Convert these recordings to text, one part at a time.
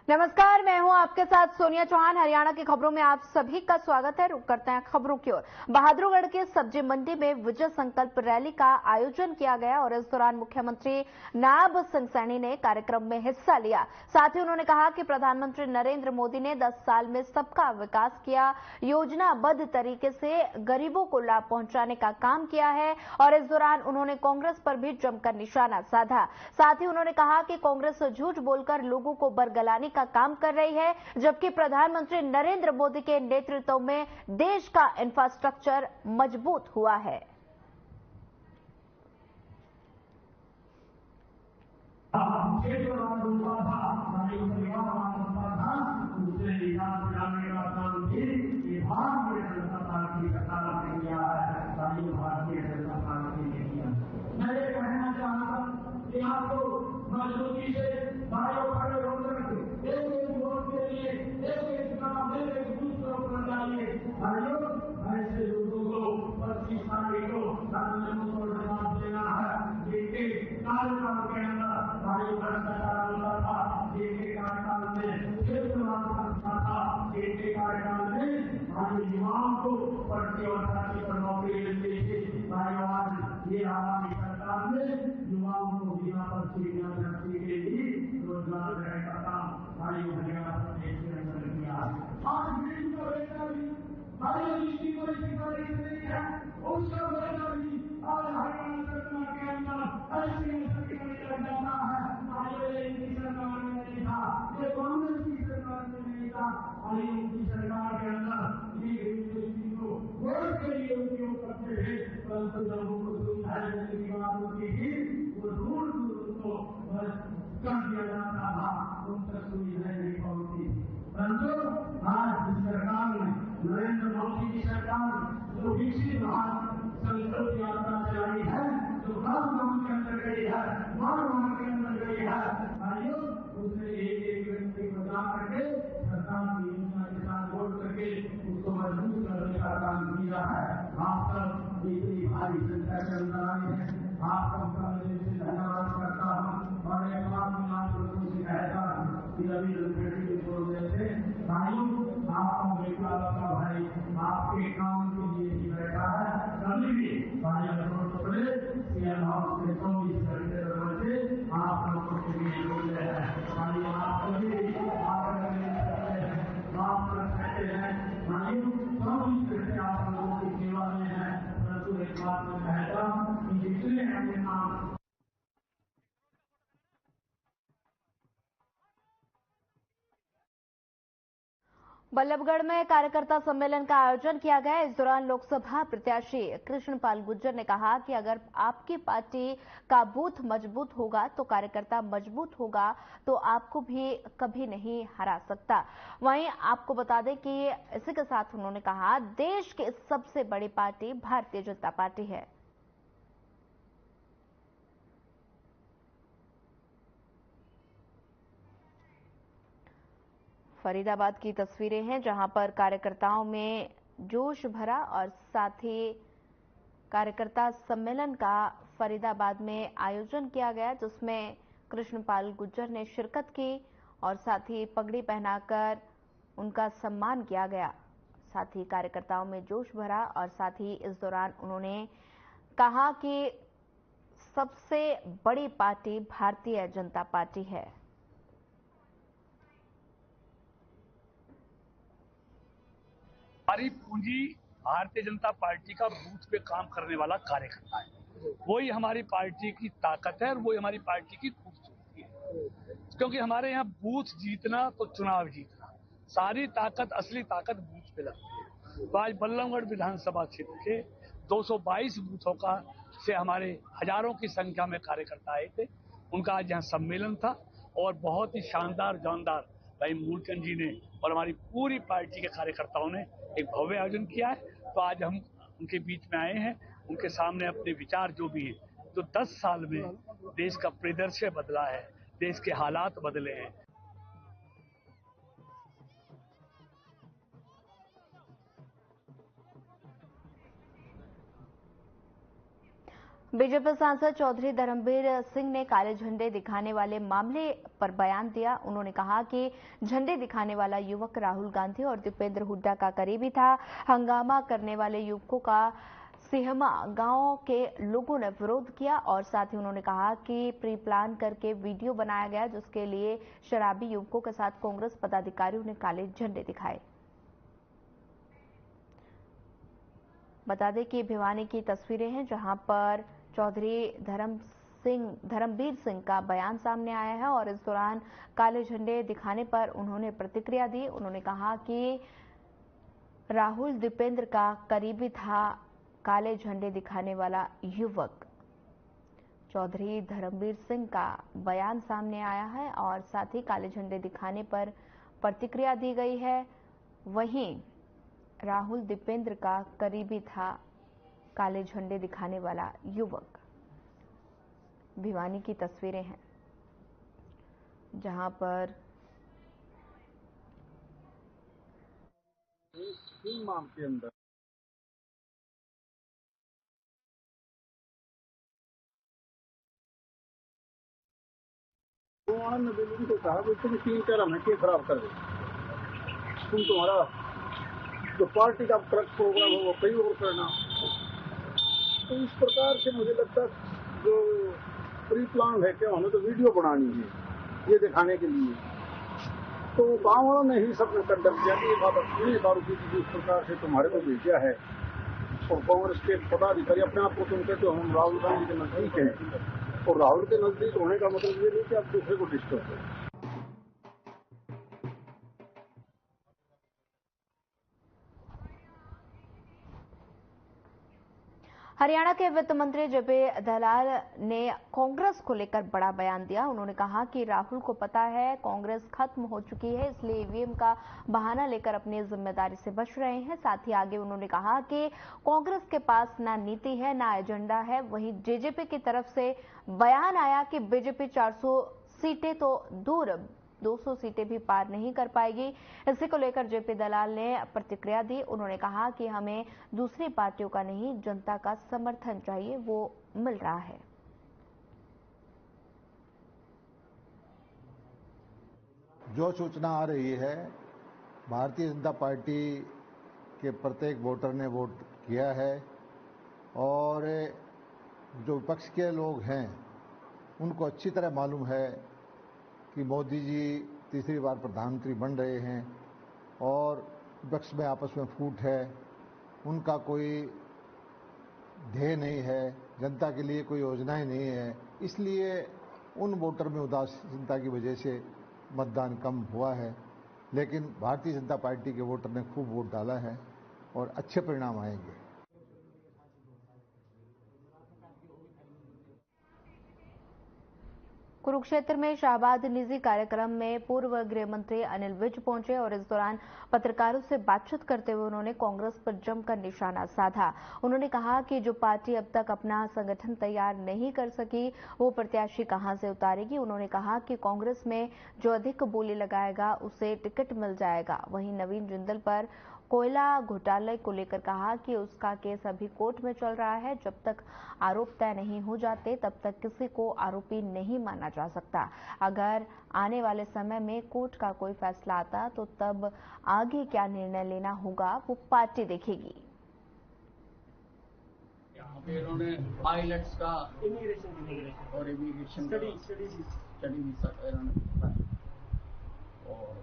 नमस्कार, मैं हूं आपके साथ सोनिया चौहान। हरियाणा की खबरों में आप सभी का स्वागत है। रुक करते हैं खबरों की ओर। बहादुरगढ़ के सब्जी मंडी में विजय संकल्प रैली का आयोजन किया गया और इस दौरान मुख्यमंत्री नायब सिंह सैनी ने कार्यक्रम में हिस्सा लिया। साथ ही उन्होंने कहा कि प्रधानमंत्री नरेंद्र मोदी ने 10 साल में सबका विकास किया, योजनाबद्ध तरीके से गरीबों को लाभ पहुंचाने का काम किया है और इस दौरान उन्होंने कांग्रेस पर भी जमकर निशाना साधा। साथ ही उन्होंने कहा कि कांग्रेस झूठ बोलकर लोगों को बरगलाने का काम कर रही है, जबकि प्रधानमंत्री नरेंद्र मोदी के नेतृत्व में देश का इंफ्रास्ट्रक्चर मजबूत हुआ है। मैं ये कहना चाहता हूं कि आपको मजबूती से भाइयों खड़े होकर एक वोट के लिए एक चुनाव में एक दूसरे को डालिए। भाइयों, ऐसे लोगों को 25 तारीख को राजनीतिक को जवाब देना है। जिनके कार्यकाल के अंदर भाइयों भ्रष्टाचार होता था, जिनके कार्यकाल में था, जिनके कार्यकाल में भाई युवाओं को पढ़ती और छाती पर नौकरी मिलती थी। भाइयों, आज ये हमारी सरकार ने युवाओं को बिना पर्ची बिना धरती के ही रोजगार देने का काम भाइयों हरियाणा प्रदेश के अंदर किया। आज बिजली का बेटा भी भाइयों जिसकी कोई सिफारिश नहीं है, उसका बेटा भी आज हरियाणा सरकार के अंदर ऐसी लग जाता है। भाइयों, ये इनकी सरकार में नहीं था, ये कांग्रेस की सरकार में नहीं था। भाइयों, उनकी सरकार के अंदर वोट के लिए उपयोग करते हैं, परंतु जब उनको सुविधाएं देने की बात होती थी वो दूर उनको कर दिया जाता था, उन तक सुविधाएं नहीं पहुंचती। परंतु आज इस सरकार ने, नरेंद्र मोदी की सरकार जो विकसित भारत संकल्प यात्रा चलाई है, जो गांव के अंदर गई है, गांव के अंदर गई है, भाइयों उसने एक व्यक्ति को जा करके सरकार की योजना के साथ जोड़ करके उसको मजबूत करने का काम किया है। आप सब इतनी भारी संख्या के अंदर आए हैं, आप सबका मैं से धन्यवाद करता हूँ और एक बात मैं आप लोगों से कहता हूँ कि अभी लंबेटी बोल रहे थे, भाइयों आपका बेटा आपका भाई आपके काम के लिए ही बैठा है। कभी भी भाई जरूरत पड़े सीएम हाउस के 24 घंटे दरवाजे आप लोगों के लिए खुले हैं। भाई आप कभी भी आप कर सकते हैं। भाइयों 24 घंटे आप लोगों की सेवा में है। परंतु एक बात मैं कहता हूँ कि जितने अपने नाम बल्लभगढ़ में कार्यकर्ता सम्मेलन का आयोजन किया गया। इस दौरान लोकसभा प्रत्याशी कृष्णपाल गुर्जर ने कहा कि अगर आपकी पार्टी का बूथ मजबूत होगा तो कार्यकर्ता मजबूत होगा, तो आपको भी कभी नहीं हरा सकता। वहीं आपको बता दें कि इसी के साथ उन्होंने कहा, देश की सबसे बड़ी पार्टी भारतीय जनता पार्टी है। फरीदाबाद की तस्वीरें हैं, जहां पर कार्यकर्ताओं में जोश भरा और साथ ही कार्यकर्ता सम्मेलन का फरीदाबाद में आयोजन किया गया, जिसमें कृष्णपाल गुर्जर ने शिरकत की और साथ ही पगड़ी पहनाकर उनका सम्मान किया गया। साथ ही कार्यकर्ताओं में जोश भरा और साथ ही इस दौरान उन्होंने कहा कि सबसे बड़ी पार्टी भारतीय जनता पार्टी है। हमारी पूंजी भारतीय जनता पार्टी का बूथ पे काम करने वाला कार्यकर्ता है। वही हमारी पार्टी की ताकत है और वही हमारी पार्टी की खूबसूरती है। क्योंकि हमारे यहाँ बूथ जीतना तो चुनाव जीतना, सारी ताकत असली ताकत बूथ पे लगती है। तो आज बल्लभगढ़ विधानसभा क्षेत्र के 222 बूथों का से हमारे हजारों की संख्या में कार्यकर्ता आए थे। उनका आज यहाँ सम्मेलन था और बहुत ही शानदार जानदार भाई मूलचंद जी ने और हमारी पूरी पार्टी के कार्यकर्ताओं ने एक भव्य आयोजन किया है। तो आज हम उनके बीच में आए हैं, उनके सामने अपने विचार जो भी है, जो 10 साल में देश का परिदृश्य बदला है, देश के हालात बदले हैं। बीजेपी सांसद चौधरी धर्मवीर सिंह ने काले झंडे दिखाने वाले मामले पर बयान दिया। उन्होंने कहा कि झंडे दिखाने वाला युवक राहुल गांधी और दीपेंद्र हुड्डा का करीबी था। हंगामा करने वाले युवकों का सिहमा गांव के लोगों ने विरोध किया और साथ ही उन्होंने कहा कि प्री प्लान करके वीडियो बनाया गया, जिसके लिए शराबी युवकों के साथ कांग्रेस पदाधिकारियों ने काले झंडे दिखाए। बता दें कि भिवानी की तस्वीरें हैं, जहां पर चौधरी धर्मवीर सिंह का बयान सामने आया है और इस दौरान काले झंडे दिखाने पर उन्होंने प्रतिक्रिया दी। उन्होंने कहा कि राहुल दीपेंद्र का करीबी था काले झंडे दिखाने वाला युवक। चौधरी धर्मवीर सिंह का बयान सामने आया है और साथ ही काले झंडे दिखाने पर प्रतिक्रिया दी गई है। वहीं राहुल दीपेंद्र का करीबी था काले झंडे दिखाने वाला युवक। भिवानी की तस्वीरें हैं, जहां पर माम के अंदर ने उनको कहा कि तुम 3-4 महीने खराब कर दे, तुम तुम्हारा जो पार्टी का प्रोग्राम हो वो कहीं और करना। तो इस प्रकार से मुझे लगता है जो प्री प्लान है कि हमें तो वीडियो बनानी है ये दिखाने के लिए, तो गाँव वालों ने ही सबने कंडम किया कि ये बात अपनी दारू की जिस प्रकार से तुम्हारे को भेजा है। और कांग्रेस के पदाधिकारी अपने आप को सुनते तो हम राहुल गांधी के नजदीक हैं, और राहुल के नजदीक होने का मतलब ये नहीं कि आप दूसरे को डिस्टर्ब करें। हरियाणा के वित्त मंत्री जेपी दलाल ने कांग्रेस को लेकर बड़ा बयान दिया। उन्होंने कहा कि राहुल को पता है कांग्रेस खत्म हो चुकी है, इसलिए ईवीएम का बहाना लेकर अपनी जिम्मेदारी से बच रहे हैं। साथ ही आगे उन्होंने कहा कि कांग्रेस के पास ना नीति है ना एजेंडा है। वहीं जेजेपी की तरफ से बयान आया कि बीजेपी 400 सीटें तो दूर 200 सीटें भी पार नहीं कर पाएगी। इसी को लेकर जेपी दलाल ने प्रतिक्रिया दी। उन्होंने कहा कि हमें दूसरी पार्टियों का नहीं, जनता का समर्थन चाहिए, वो मिल रहा है। जो सूचना आ रही है, भारतीय जनता पार्टी के प्रत्येक वोटर ने वोट किया है और जो विपक्ष के लोग हैं उनको अच्छी तरह मालूम है कि मोदी जी तीसरी बार प्रधानमंत्री बन रहे हैं और विपक्ष में आपस में फूट है। उनका कोई ध्येय नहीं है, जनता के लिए कोई योजनाएं नहीं है, इसलिए उन वोटर में उदासीनता की वजह से मतदान कम हुआ है। लेकिन भारतीय जनता पार्टी के वोटर ने खूब वोट डाला है और अच्छे परिणाम आएंगे। कुरुक्षेत्र में शाहबाद निजी कार्यक्रम में पूर्व गृह मंत्री अनिल विज पहुंचे और इस दौरान पत्रकारों से बातचीत करते हुए उन्होंने कांग्रेस पर जमकर निशाना साधा। उन्होंने कहा कि जो पार्टी अब तक अपना संगठन तैयार नहीं कर सकी, वो प्रत्याशी कहां से उतारेगी। उन्होंने कहा कि कांग्रेस में जो अधिक बोली लगाएगा उसे टिकट मिल जाएगा। वहीं नवीन जिंदल पर कोयला घोटाले को लेकर कहा कि उसका केस अभी कोर्ट में चल रहा है। जब तक आरोप तय नहीं हो जाते तब तक किसी को आरोपी नहीं माना जा सकता। अगर आने वाले समय में कोर्ट का कोई फैसला आता तो तब आगे क्या निर्णय लेना होगा वो पार्टी देखेगी। यहाँ पे इन्होंने पायलट्स का और इमिग्रेशन स्टडी वीजा का इन्होंने और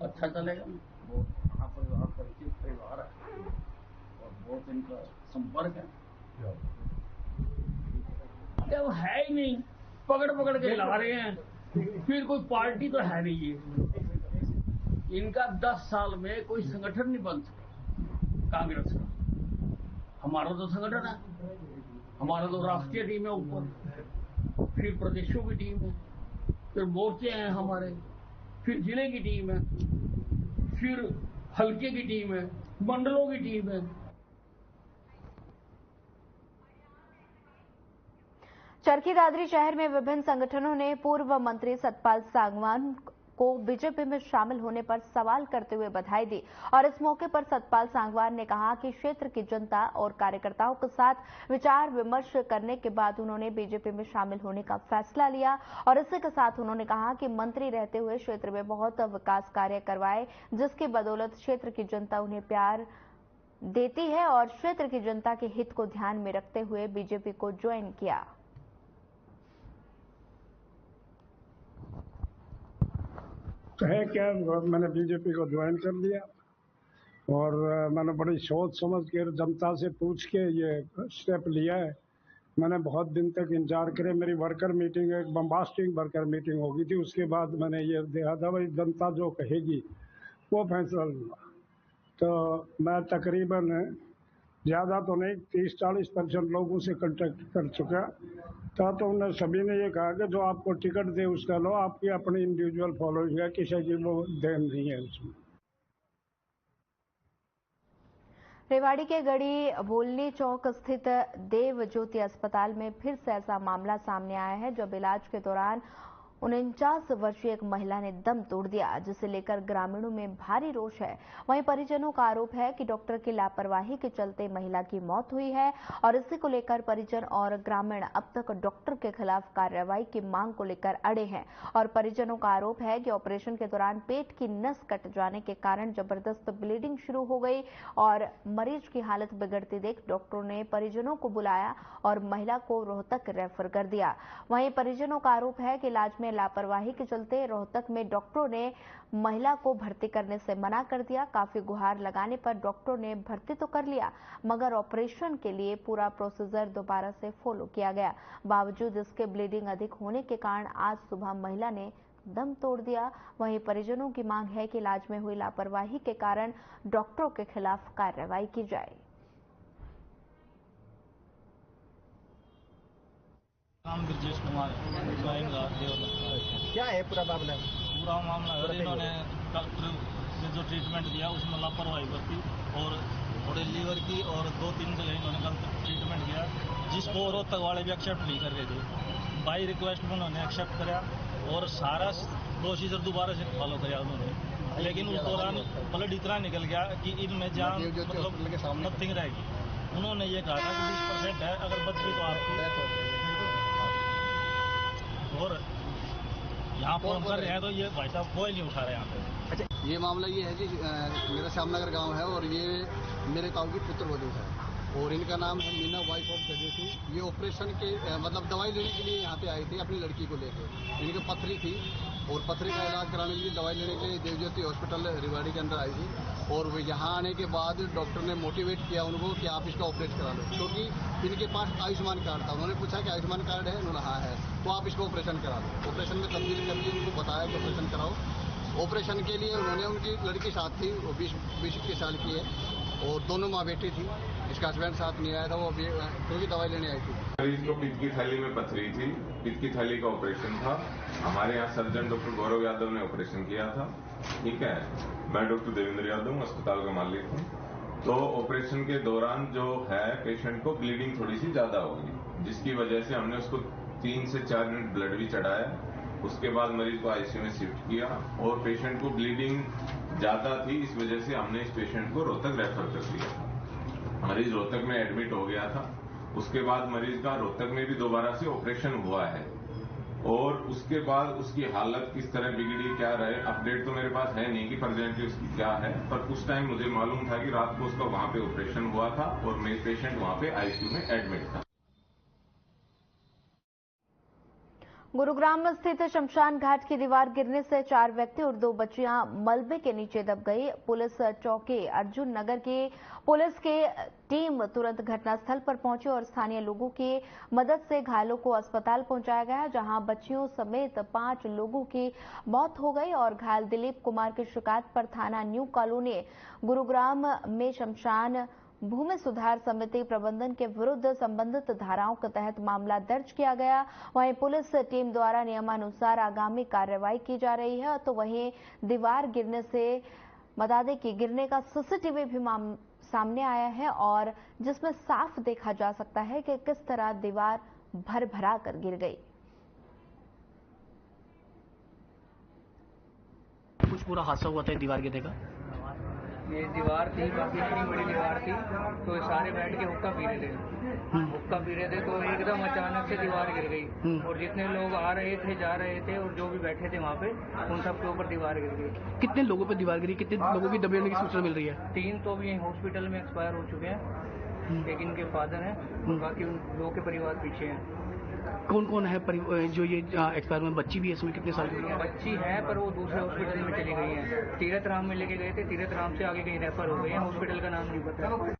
अच्छा चलेगा। वो यहाँ पर परिचित परिवार है और बहुत इनका संपर्क है। जब है ही नहीं, पकड़ के ला रहे हैं, फिर कोई पार्टी तो है नहीं ये। इनका 10 साल में कोई संगठन नहीं बन सका कांग्रेस का। हमारा तो संगठन है, हमारा तो राष्ट्रीय टीम है ऊपर, फिर प्रदेशों की टीम है, फिर मोर्चे हैं हमारे, फिर जिले की टीम है, फिर हल्के की टीम है, मंडलों की टीम है। चरखी दादरी शहर में विभिन्न संगठनों ने पूर्व मंत्री सतपाल सांगवान को बीजेपी में शामिल होने पर सवाल करते हुए बधाई दी। और इस मौके पर सतपाल सांगवान ने कहा कि क्षेत्र की जनता और कार्यकर्ताओं के साथ विचार विमर्श करने के बाद उन्होंने बीजेपी में शामिल होने का फैसला लिया। और इसी के साथ उन्होंने कहा कि मंत्री रहते हुए क्षेत्र में बहुत विकास कार्य करवाए, जिसकी बदौलत क्षेत्र की जनता उन्हें प्यार देती है और क्षेत्र की जनता के हित को ध्यान में रखते हुए बीजेपी को ज्वाइन किया। कहे क्या, मैंने बीजेपी को ज्वाइन कर लिया और मैंने बड़ी सोच समझ कर जनता से पूछ के ये स्टेप लिया है। मैंने बहुत दिन तक इंतजार करे, मेरी वर्कर मीटिंग, एक बम्बास्टिक वर्कर मीटिंग होगी थी, उसके बाद मैंने ये देखा था भाई जनता जो कहेगी वो फैसला लूँगा। तो मैं तकरीबन ज़्यादा तो नहीं 30-40% लोगों से कांटेक्ट कर चुका था। तो उन्हें सभी ने ये कहा कि जो आपको टिकट दे उसका लो, आपकी अपनी इंडिविजुअल फॉलोइंग है, किसी की वो देन नहीं है उसमें। रेवाड़ी के गढ़ी बोलनी चौक स्थित देव ज्योति अस्पताल में फिर से ऐसा मामला सामने आया है जब इलाज के दौरान 49 वर्षीय एक महिला ने दम तोड़ दिया, जिसे लेकर ग्रामीणों में भारी रोष है। वहीं परिजनों का आरोप है कि डॉक्टर की लापरवाही के चलते महिला की मौत हुई है और इसी को लेकर परिजन और ग्रामीण अब तक डॉक्टर के खिलाफ कार्रवाई की मांग को लेकर अड़े हैं। और परिजनों का आरोप है कि ऑपरेशन के दौरान पेट की नस कट जाने के कारण जबरदस्त ब्लीडिंग शुरू हो गई और मरीज की हालत बिगड़ती देख डॉक्टरों ने परिजनों को बुलाया और महिला को रोहतक रेफर कर दिया। वहीं परिजनों का आरोप है कि इलाज में लापरवाही के चलते रोहतक में डॉक्टरों ने महिला को भर्ती करने से मना कर दिया। काफी गुहार लगाने पर डॉक्टरों ने भर्ती तो कर लिया, मगर ऑपरेशन के लिए पूरा प्रोसीजर दोबारा से फॉलो किया गया। बावजूद इसके ब्लीडिंग अधिक होने के कारण आज सुबह महिला ने दम तोड़ दिया। वहीं परिजनों की मांग है कि इलाज में हुई लापरवाही के कारण डॉक्टरों के खिलाफ कार्रवाई की जाए। नाम ब्रजेश कुमार क्या है पूरा मामला? पूरा मामला है इन्होंने डॉक्टर ने जो ट्रीटमेंट दिया उसमें लापरवाही बरती और थोड़े लीवर की और 2-3 जगह इन्होंने गलत ट्रीटमेंट किया, जिसको रोहतक वाले भी एक्सेप्ट नहीं कर रहे थे। बाई रिक्वेस्ट में उन्होंने एक्सेप्ट कराया और सारा प्रोसीजर दोबारा से फॉलो कराया उन्होंने, लेकिन उस दौरान ब्लड इतना निकल गया कि इनमें जान मतलब नथिंग रहेगी। उन्होंने ये कहा था कि 20% है, अगर बच गई तो आपकी। और यहाँ फोन कर रहे हैं तो ये भाई साहब कोई नहीं उठा रहे यहाँ पे। अच्छा, ये मामला ये है जी, मेरा श्यामनगर गांव है और ये मेरे ताऊ की पुत्रवधू है और इनका नाम है मीना, वाइफ ऑफ जगेशी। ये ऑपरेशन के मतलब दवाई लेने के लिए यहाँ पे आई थी अपनी लड़की को लेकर। इनकी पथरी थी और पथरी का इलाज कराने के लिए दवाई लेने के लिए देवज्योति हॉस्पिटल रेवाड़ी के अंदर आई थी और वो यहाँ आने के बाद डॉक्टर ने मोटिवेट किया उनको कि आप इसका ऑपरेट करा लो, क्योंकि इनके पास आयुष्मान कार्ड था। उन्होंने पूछा कि आयुष्मान कार्ड है? उन्होंने हाँ है, तो आप इसको ऑपरेशन करा लो। ऑपरेशन में तब्दील करके उनको बताया कि ऑपरेशन कराओ। ऑपरेशन के लिए उन्होंने, उनकी लड़की साथ थी, वो 20-21 साल की है और दोनों माँ बेटी थी। इसका हस्बैंड साथ नहीं आया था, वो क्योंकि दवाई लेने आई थी। मरीज को पित्त की थैली में पथरी थी, पित्त की थैली का ऑपरेशन था। हमारे यहाँ सर्जन डॉक्टर गौरव यादव ने ऑपरेशन किया था। ठीक है, मैं डॉक्टर देवेंद्र यादव अस्पताल का मालिक हूँ। तो ऑपरेशन के दौरान जो है पेशेंट को ब्लीडिंग थोड़ी सी ज्यादा होगी, जिसकी वजह से हमने उसको 3 से 4 यूनिट ब्लड भी चढ़ाया। उसके बाद मरीज को आईसीयू में शिफ्ट किया और पेशेंट को ब्लीडिंग ज्यादा थी, इस वजह से हमने इस पेशेंट को रोहतक रेफर कर दिया। मरीज रोहतक में एडमिट हो गया था। उसके बाद मरीज का रोहतक में भी दोबारा से ऑपरेशन हुआ है और उसके बाद उसकी हालत किस तरह बिगड़ी, क्या रहे, अपडेट तो मेरे पास है नहीं कि प्रेजेंटली उसकी क्या है, पर उस टाइम मुझे मालूम था कि रात को उसका वहां पे ऑपरेशन हुआ था और मेरे पेशेंट वहां पे आईसीयू में एडमिट था। गुरुग्राम स्थित शमशान घाट की दीवार गिरने से 4 व्यक्ति और 2 बच्चियां मलबे के नीचे दब गई। पुलिस चौकी अर्जुन नगर की पुलिस की टीम तुरंत घटनास्थल पर पहुंची और स्थानीय लोगों की मदद से घायलों को अस्पताल पहुंचाया गया, जहां बच्चियों समेत 5 लोगों की मौत हो गई और घायल दिलीप कुमार की शिकायत पर थाना न्यू कॉलोनी गुरुग्राम में शमशान भूमि सुधार समिति प्रबंधन के विरुद्ध संबंधित धाराओं के तहत मामला दर्ज किया गया। वहीं पुलिस टीम द्वारा नियमानुसार आगामी कार्रवाई की जा रही है। तो वहीं दीवार गिरने से बता दें कि गिरने का सीसीटीवी भी सामने आया है और जिसमें साफ देखा जा सकता है कि किस तरह दीवार भर भरा कर गिर गई। कुछ पूरा हादसा हुआ था दीवार गिरने का? ये दीवार थी, काफी इतनी बड़ी दीवार थी, तो सारे बैठ के हुक्का पी रहे थे। हुक्का पी रहे थे तो एकदम अचानक से दीवार गिर गई और जितने लोग आ रहे थे, जा रहे थे और जो भी बैठे थे वहाँ पे, उन सबके ऊपर दीवार गिर गई। कितने लोगों पे दीवार गिरी, कितने लोगों की दबने की सूचना मिल रही है? 3 तो अभी हॉस्पिटल में एक्सपायर हो चुके हैं, एक इनके फादर हैं, बाकी उन लोगों के परिवार पीछे हैं। कौन कौन है जो ये एक्सपायर में? बच्ची भी है इसमें? कितने साल की? बच्ची है पर वो दूसरे हॉस्पिटल में चली गई हैं। तीरथ राम में लेके गए थे, तीरथ राम से आगे कहीं रेफर हो गई है, हॉस्पिटल का नाम नहीं पता।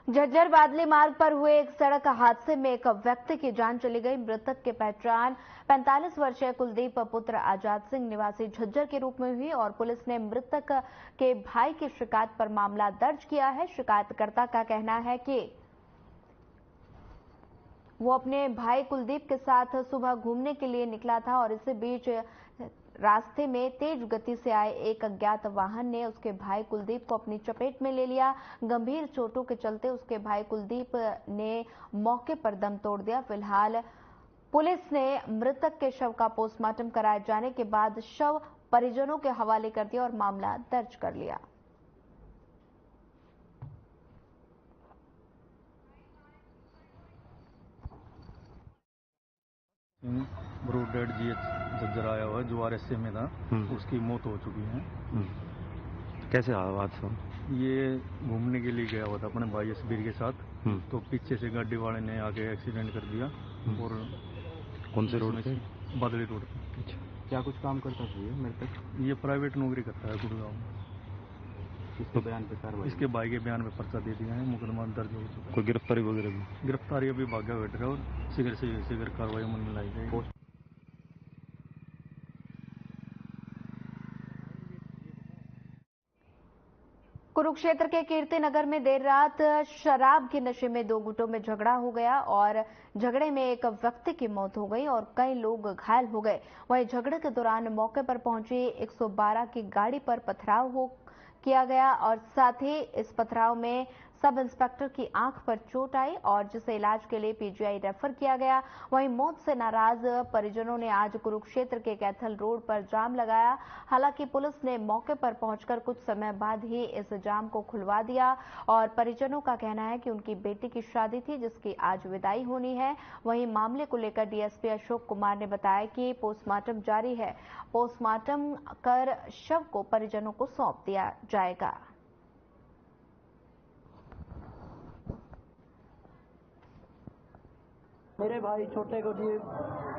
झज्जर बादली मार्ग पर हुए एक सड़क हादसे में एक व्यक्ति की जान चली गई। मृतक की पहचान 45 वर्षीय कुलदीप पुत्र आजाद सिंह निवासी झज्जर के रूप में हुई और पुलिस ने मृतक के भाई की शिकायत पर मामला दर्ज किया है। शिकायतकर्ता का कहना है कि वो अपने भाई कुलदीप के साथ सुबह घूमने के लिए निकला था और इसी बीच रास्ते में तेज गति से आए एक अज्ञात वाहन ने उसके भाई कुलदीप को अपनी चपेट में ले लिया। गंभीर चोटों के चलते उसके भाई कुलदीप ने मौके पर दम तोड़ दिया। फिलहाल पुलिस ने मृतक के शव का पोस्टमार्टम कराए जाने के बाद शव परिजनों के हवाले कर दिया और मामला दर्ज कर लिया। ब्रोडेड जीएच झज्जर आया हुआ है, जो आरएसए में था, उसकी मौत हो चुकी है। कैसे आया हादसा? ये घूमने के लिए गया हुआ था अपने भाई असबीर के साथ, तो पीछे से गाड़ी वाले ने आके एक्सीडेंट कर दिया। और कौन से रोड पे? बादली रोड पे। क्या कुछ काम करता था ये मृतक? ये प्राइवेट नौकरी करता है गुड़गांव में। इसके बयान पे कार्रवाई? इसके भाई के बयान में पर्चा दे दिया है, मुकदमा दर्ज हो चुका है। कोई गिरफ्तारी वगैरह भी? गिरफ्तारी अभी भागा बैठ रहा है और शीघ्र कार्रवाई अमल में लाई जाएगी। कुरुक्षेत्र के कीर्तिनगर में देर रात शराब के नशे में 2 गुटों में झगड़ा हो गया और झगड़े में एक व्यक्ति की मौत हो गई और कई लोग घायल हो गए। वहीं झगड़े के दौरान मौके पर पहुंची 112 की गाड़ी पर पथराव किया गया और साथ ही इस पथराव में सब इंस्पेक्टर की आंख पर चोट आई और जिसे इलाज के लिए पीजीआई रेफर किया गया। वहीं मौत से नाराज परिजनों ने आज कुरुक्षेत्र के कैथल रोड पर जाम लगाया। हालांकि पुलिस ने मौके पर पहुंचकर कुछ समय बाद ही इस जाम को खुलवा दिया और परिजनों का कहना है कि उनकी बेटी की शादी थी जिसकी आज विदाई होनी है। वहीं मामले को लेकर डीएसपी अशोक कुमार ने बताया कि पोस्टमार्टम जारी है। पोस्टमार्टम कर शव को परिजनों को सौंप दिया जाएगा। मेरे भाई छोटे को जी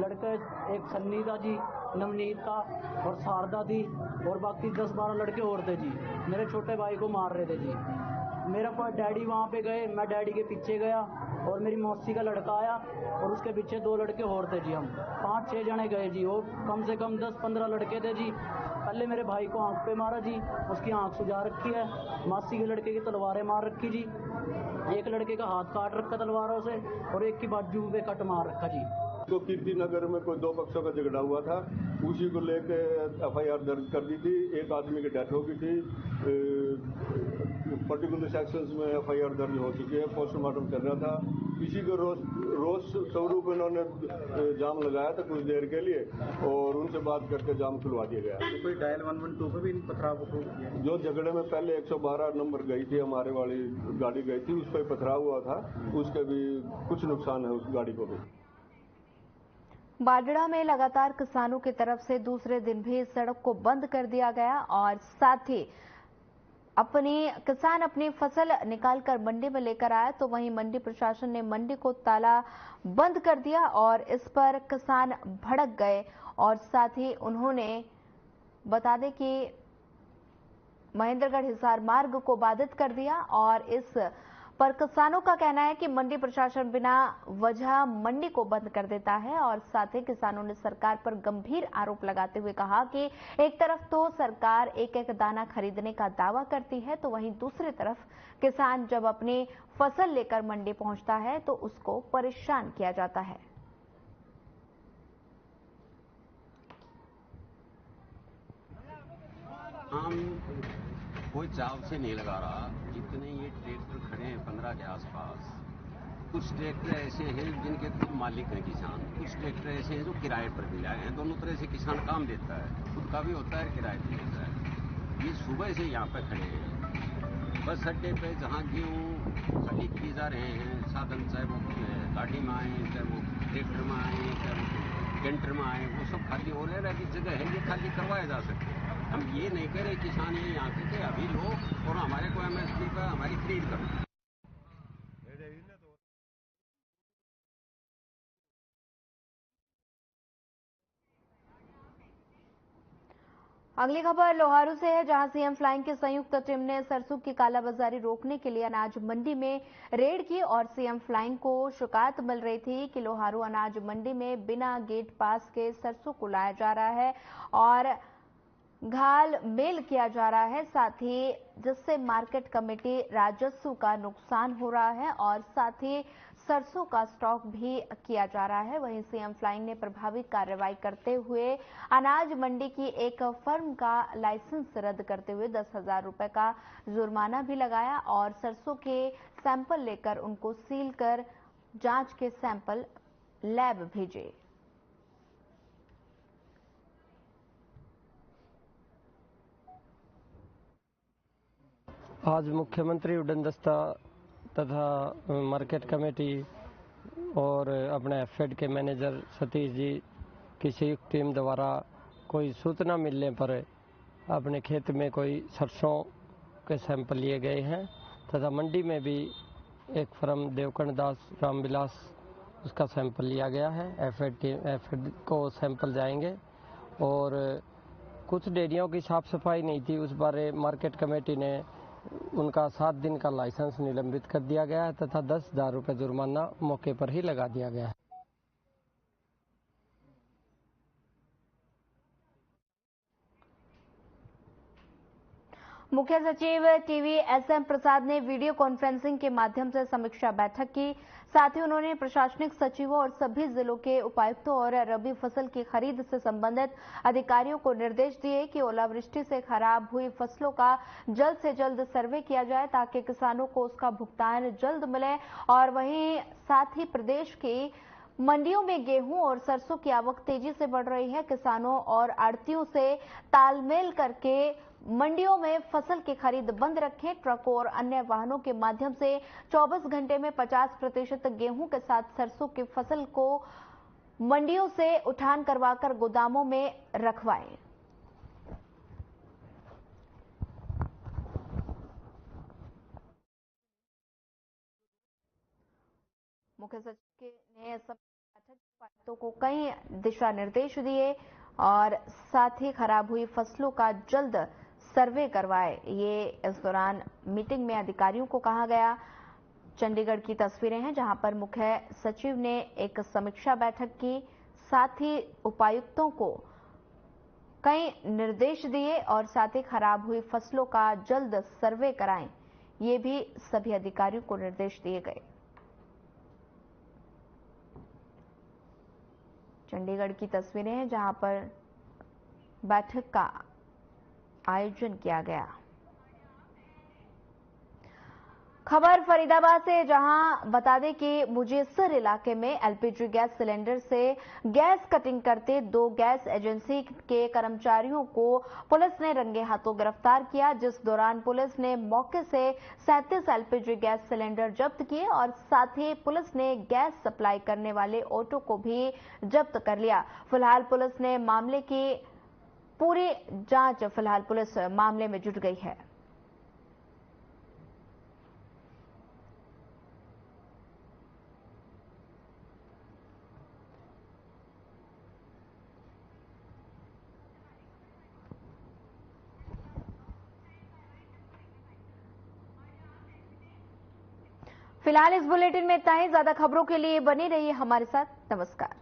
लड़के, एक सन्नी था जी, नवनीत था और शारदा थी और बाकी 10-12 लड़के और थे जी। मेरे छोटे भाई को मार रहे थे जी। मेरा डैडी वहाँ पे गए, मैं डैडी के पीछे गया और मेरी मौसी का लड़का आया और उसके पीछे 2 लड़के और थे जी। हम 5-6 जने गए जी और कम से कम 10-15 लड़के थे जी। पहले मेरे भाई को आंख पे मारा जी, उसकी आंख सुजा रखी है। मासी के लड़के की तलवारें मार रखी जी। एक लड़के का हाथ काट रखा तलवारों से और एक की बाजू पे कट मार रखा जी। तो कीर्तिनगर में कोई 2 पक्षों का झगड़ा हुआ था, उसी को लेके एफआईआर दर्ज कर दी थी। एक आदमी की डेथ हो गई थी, पर्टिकुलर सेक्शंस में एफआईआर दर्ज हो चुकी है, पोस्टमार्टम चल रहा था। इसी को रोज स्वरूप इन्होंने जाम लगाया था कुछ देर के लिए और उनसे बात करके जाम खुलवा दिया गया। तो कोई डायल 112 पे भी इन पथराव को किया? जो झगड़े में पहले 112 नंबर गई थी, हमारे वाली गाड़ी गई थी, उस पर पथराव हुआ था, उसका भी कुछ नुकसान है उस गाड़ी को भी। बाडड़ा में लगातार किसानों की तरफ से दूसरे दिन भी सड़क को बंद कर दिया गया और साथ ही किसान अपनी फसल निकालकर मंडी में लेकर आए तो वहीं मंडी प्रशासन ने मंडी को ताला बंद कर दिया और इस पर किसान भड़क गए और साथ ही उन्होंने बता दें कि महेंद्रगढ़ हिसार मार्ग को बाधित कर दिया और इस पर किसानों का कहना है कि मंडी प्रशासन बिना वजह मंडी को बंद कर देता है और साथ ही किसानों ने सरकार पर गंभीर आरोप लगाते हुए कहा कि एक तरफ तो सरकार एक दाना खरीदने का दावा करती है तो वहीं दूसरी तरफ किसान जब अपनी फसल लेकर मंडी पहुंचता है तो उसको परेशान किया जाता है। कोई चाव से नहीं लगा रहा, जितने ये ट्रैक्टर खड़े हैं 15 के आसपास, कुछ ट्रैक्टर ऐसे हैं जिनके खुद मालिक हैं किसान, कुछ ट्रैक्टर ऐसे हैं जो किराए पर भी लाए हैं। दोनों तरह से किसान काम देता है, खुद का भी होता है, किराए पर देता है। ये सुबह से यहाँ पर खड़े हैं बस अड्डे पे, जहाँ गेहूँ खाली किए जा रहे हैं। साधन चाहे वो गाड़ी में आए, चाहे वो ट्रैक्टर में आए, चाहे वो कैंटर में आए, वो सब खाली हो रहे हैं। कि जगह है ये खाली करवाए जा सकते हैं। हम ये नहीं कह रहे किसान ये यहाँ के अभी लो और हमारे को MSP पर हमारी खरीद करो। अगली खबर लोहारू से है, जहां सीएम फ्लाइंग की संयुक्त टीम ने सरसों की कालाबाजारी रोकने के लिए अनाज मंडी में रेड की और सीएम फ्लाइंग को शिकायत मिल रही थी कि लोहारू अनाज मंडी में बिना गेट पास के सरसों को लाया जा रहा है और घाल मेल किया जा रहा है, साथ ही जिससे मार्केट कमेटी राजस्व का नुकसान हो रहा है और साथ ही सरसों का स्टॉक भी किया जा रहा है। वहीं सीएम फ्लाइंग ने प्रभावी कार्रवाई करते हुए अनाज मंडी की एक फर्म का लाइसेंस रद्द करते हुए 10,000 रुपए का जुर्माना भी लगाया और सरसों के सैंपल लेकर उनको सील कर जांच के सैंपल लैब भेजे। आज मुख्यमंत्री उड़न दस्ता तथा मार्केट कमेटी और अपने एफेड के मैनेजर सतीश जी की संयुक्त टीम द्वारा कोई सूचना मिलने पर अपने खेत में कोई सरसों के सैंपल लिए गए हैं तथा मंडी में भी एक फर्म देवकर्ण दास रामविलास उसका सैंपल लिया गया है। एफेड को सैंपल जाएंगे और कुछ डेयरियों की साफ सफाई नहीं थी, उस बारे मार्केट कमेटी ने उनका 7 दिन का लाइसेंस निलंबित कर दिया गया है तथा 10,000 रुपये जुर्माना मौके पर ही लगा दिया गया है। मुख्य सचिव टीवी SM प्रसाद ने वीडियो कॉन्फ्रेंसिंग के माध्यम से समीक्षा बैठक की। साथ ही उन्होंने प्रशासनिक सचिवों और सभी जिलों के उपायुक्तों और रबी फसल की खरीद से संबंधित अधिकारियों को निर्देश दिए कि ओलावृष्टि से खराब हुई फसलों का जल्द से जल्द सर्वे किया जाए ताकि किसानों को उसका भुगतान जल्द मिले। और वहीं साथ ही प्रदेश की मंडियों में गेहूं और सरसों की आवक तेजी से बढ़ रही है। किसानों और आड़तियों से तालमेल करके मंडियों में फसल की खरीद बंद रखें। ट्रकों और अन्य वाहनों के माध्यम से 24 घंटे में 50% गेहूं के साथ सरसों की फसल को मंडियों से उठान करवाकर गोदामों में रखवाएं। मुख्य सचिव ने बैठक को कई दिशा निर्देश दिए और साथ ही खराब हुई फसलों का जल्द सर्वे करवाए। ये इस दौरान मीटिंग में अधिकारियों को कहा गया। चंडीगढ़ की तस्वीरें हैं जहां पर मुख्य सचिव ने एक समीक्षा बैठक की, साथ ही उपायुक्तों को कई निर्देश दिए और साथ ही खराब हुई फसलों का जल्द सर्वे कराएं, ये भी सभी अधिकारियों को निर्देश दिए गए। चंडीगढ़ की तस्वीरें हैं जहां पर बैठक का आयोजन किया गया। खबर फरीदाबाद से, जहां बता दें कि मुजेसर इलाके में LPG गैस सिलेंडर से गैस कटिंग करते 2 गैस एजेंसी के कर्मचारियों को पुलिस ने रंगे हाथों गिरफ्तार किया, जिस दौरान पुलिस ने मौके से 37 LPG गैस सिलेंडर जब्त किए और साथ ही पुलिस ने गैस सप्लाई करने वाले ऑटो को भी जब्त कर लिया। फिलहाल पुलिस ने मामले की पूरी जांच पुलिस मामले में जुट गई है। फिलहाल इस बुलेटिन में इतना ही। ज्यादा खबरों के लिए बनी रहिए हमारे साथ। नमस्कार।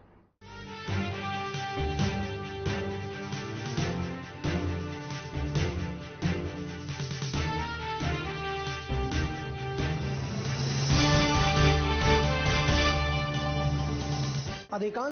अधिकांश